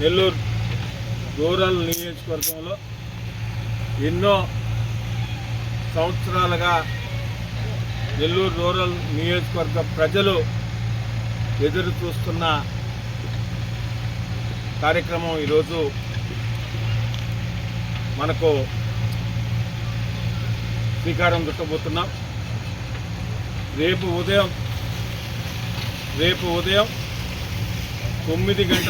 Nellore rural నియోజకవర్గంలో ఎన్నో సంవత్సరాలుగా నెల్లూరు రూరల్ నియోజకవర్గ ప్రజలు ఎదురు చూస్తున్న కార్యక్రమం ఈరోజు మనకు శ్రీకారం చుట్టబోతున్నాం. రేపు ఉదయం 9:30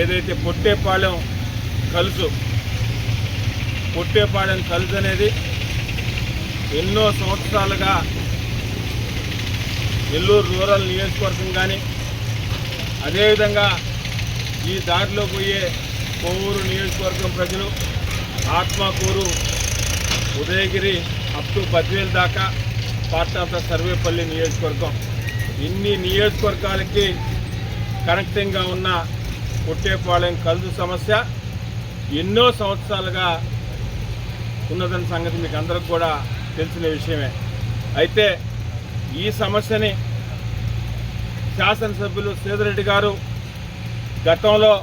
ఏదైతే పొట్టేపాళెం కలుసు అనేది ఎన్నో సంవత్సరాలుగా నెల్లూరు రూరల్ నియోజకవర్గం కానీ అదేవిధంగా ఈ దారిలో పోయే కోవూరు నియోజకవర్గం ప్రజలు, ఆత్మకూరు, ఉదయగిరి అప్ టు బద్వేల్ దాకా పార్ట్ ఆఫ్ ద సర్వేపల్లి నియోజకవర్గం, ఇన్ని నియోజకవర్గాలకి కనెక్టింగ్గా ఉన్న పొట్టేపాళెం కలుసు సమస్య ఎన్నో సంవత్సరాలుగా ఉన్నదని సంగతి మీకు అందరికి కూడా తెలిసిన విషయమే. అయితే ఈ సమస్యని శాసనసభ్యులు సేదరెడ్డి గారు గతంలో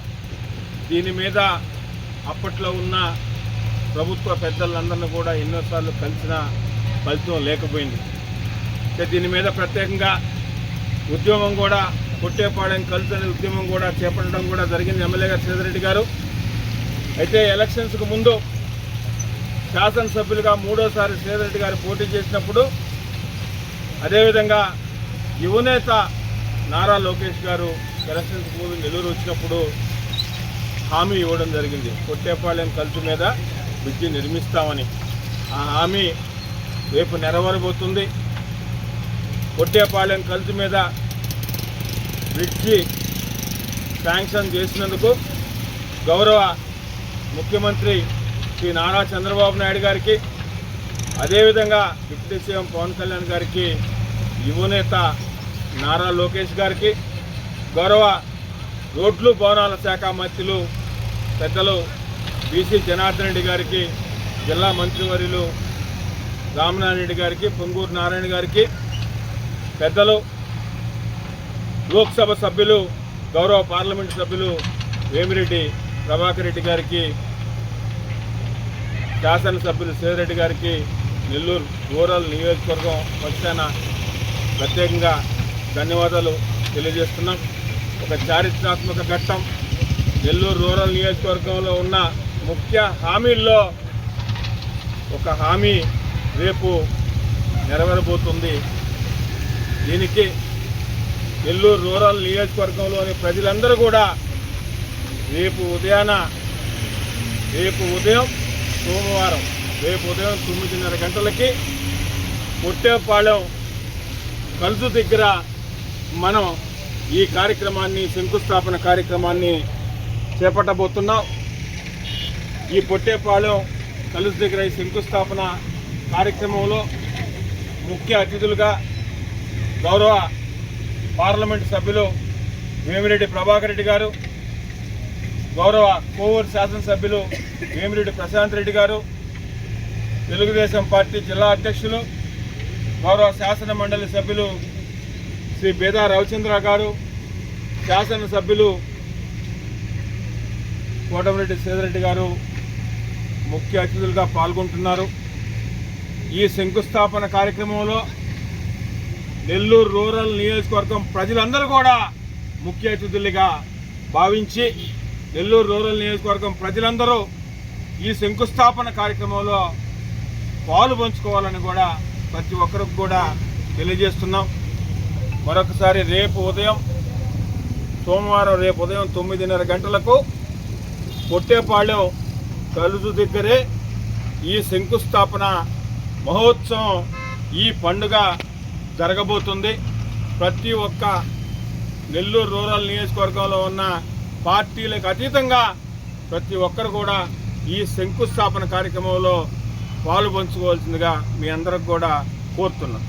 దీని మీద అప్పట్లో ఉన్న ప్రభుత్వ పెద్దలందరినీ కూడా ఎన్నోసార్లు కలిసిన ఫలితం లేకపోయింది. దీని మీద ప్రత్యేకంగా ఉద్యమం కూడా పొట్టేపాళెం కలుసు అనే ఉద్యమం కూడా చేపట్టడం కూడా జరిగింది ఎమ్మెల్యే గారు సేదరెడ్డి గారు. అయితే ఎలక్షన్స్కు ముందు శాసనసభ్యులుగా 3వసారి సేదరెడ్డి గారు పోటీ చేసినప్పుడు, అదేవిధంగా యువనేత నారా లోకేష్ గారు ఎలక్షన్స్ ముందు నెల్లూరు వచ్చినప్పుడు హామీ ఇవ్వడం జరిగింది. పొట్టేపాళెం కలుసు మీద బ్రిడ్జి నిర్మిస్తామని. ఆ హామీ రేపు నెరవేరబోతుంది. పొట్టేపాళెం కలుసు మీద బ్రిడ్జి శాంక్షన్ చేసినందుకు గౌరవ ముఖ్యమంత్రి శ్రీ నారా చంద్రబాబు నాయుడు గారికి, అదేవిధంగా డిప్యూటీ సీఎం పవన్ కళ్యాణ్ గారికి, యువనేత నారా లోకేష్ గారికి, గౌరవ రోడ్లు భవనాల శాఖ మంత్రులు పెద్దలు బీసీ జనార్దన్ రెడ్డి గారికి, జిల్లా మంత్రివర్యులు రామనారాయణ రెడ్డి గారికి, పొంగూరు నారాయణ గారికి, పెద్దలు లోక్సభ సభ్యులు గౌరవ పార్లమెంటు సభ్యులు వేమిరెడ్డి ప్రభాకర్ రెడ్డి గారికి, శాసనసభ్యులు సేదరెడ్డి గారికి నెల్లూరు రూరల్ నియోజకవర్గం పక్షాన ప్రత్యేకంగా ధన్యవాదాలు తెలియజేస్తున్నాం. ఒక చారిత్రాత్మక ఘట్టం. నెల్లూరు రూరల్ నియోజకవర్గంలో ఉన్న ముఖ్య హామీల్లో ఒక హామీ రేపు నెరవేరబోతుంది. దీనికి నెల్లూరు రూరల్ నియోజకవర్గంలోని ప్రజలందరూ కూడా రేపు ఉదయం సోమవారం రేపు ఉదయం 9:30 పొట్టేపాళెం కలుసు దగ్గర మనం ఈ కార్యక్రమాన్ని, శంకుస్థాపన కార్యక్రమాన్ని చేపట్టబోతున్నాం. ఈ పొట్టేపాళెం కలుసు దగ్గర ఈ శంకుస్థాపన కార్యక్రమంలో ముఖ్య అతిథులుగా గౌరవ పార్లమెంటు సభ్యులు వేమిరెడ్డి ప్రభాకర్ రెడ్డి గారు, గౌరవ కోవూరు శాసనసభ్యులు వేమిరెడ్డి ప్రశాంత్ రెడ్డి గారు, తెలుగుదేశం పార్టీ జిల్లా అధ్యక్షులు గౌరవ శాసన మండలి సభ్యులు శ్రీ బేదా రవిచంద్ర గారు, శాసనసభ్యులు కోటమిరెడ్డి సేదరెడ్డి గారు ముఖ్య అతిథులుగా పాల్గొంటున్నారు. ఈ శంకుస్థాపన కార్యక్రమంలో నెల్లూరు రూరల్ నియోజకవర్గం ప్రజలందరూ కూడా ముఖ్య అతిథులుగా భావించి నెల్లూరు రూరల్ నియోజకవర్గం ప్రజలందరూ ఈ శంకుస్థాపన కార్యక్రమంలో పాలు పంచుకోవాలని కూడా ప్రతి ఒక్కరికి కూడా తెలియజేస్తున్నాం. మరొకసారి సోమవారం రేపు ఉదయం 9:30 పొట్టేపాళెం కలుసు దగ్గరే ఈ శంకుస్థాపన మహోత్సవం, ఈ పండుగ జరగబోతుంది. ప్రతి ఒక్క నెల్లూరు రూరల్ నియోజకవర్గంలో ఉన్న పార్టీలకు అతీతంగా ప్రతి ఒక్కరు కూడా ఈ శంకుస్థాపన కార్యక్రమంలో పాలు పంచుకోవాల్సిందిగా మీ అందరికి కూడా కోరుతున్నాం.